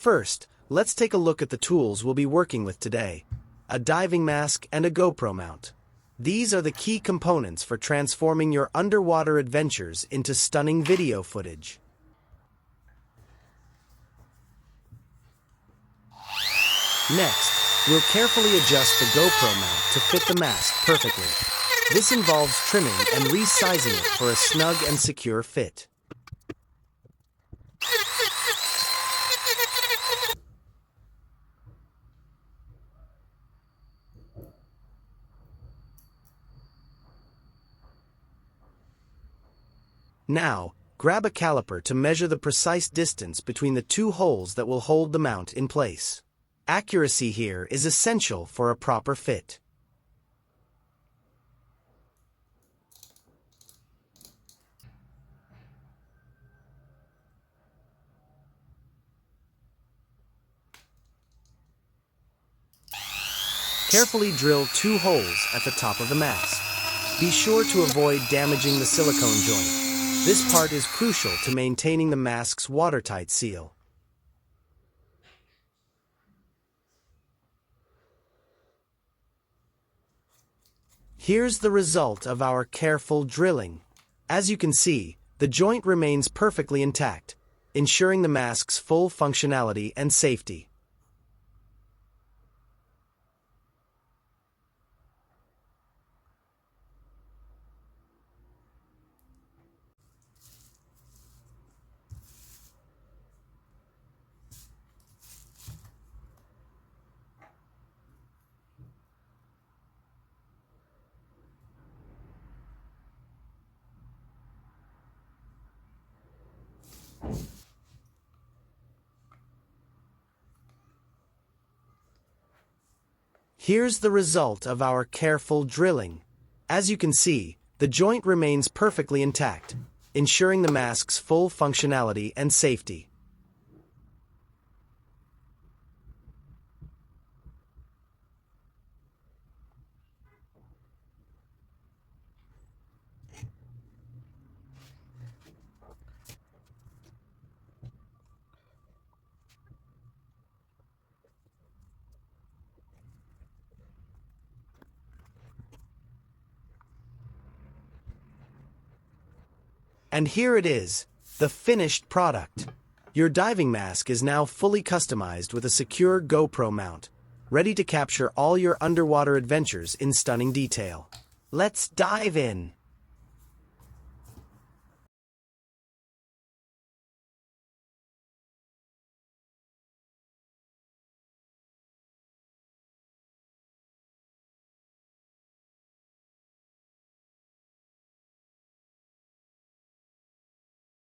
First, let's take a look at the tools we'll be working with today. A diving mask and a GoPro mount. These are the key components for transforming your underwater adventures into stunning video footage. Next, we'll carefully adjust the GoPro mount to fit the mask perfectly. This involves trimming and resizing it for a snug and secure fit. Now, grab a caliper to measure the precise distance between the two holes that will hold the mount in place. Accuracy here is essential for a proper fit. Carefully drill 2 holes at the top of the mask. Be sure to avoid damaging the silicone joint. This part is crucial to maintaining the mask's watertight seal. Here's the result of our careful drilling. As you can see, the joint remains perfectly intact, ensuring the mask's full functionality and safety. Here's the result of our careful drilling. As you can see, the joint remains perfectly intact, ensuring the mask's full functionality and safety. And here it is, the finished product. Your diving mask is now fully customized with a secure GoPro mount, ready to capture all your underwater adventures in stunning detail. Let's dive in.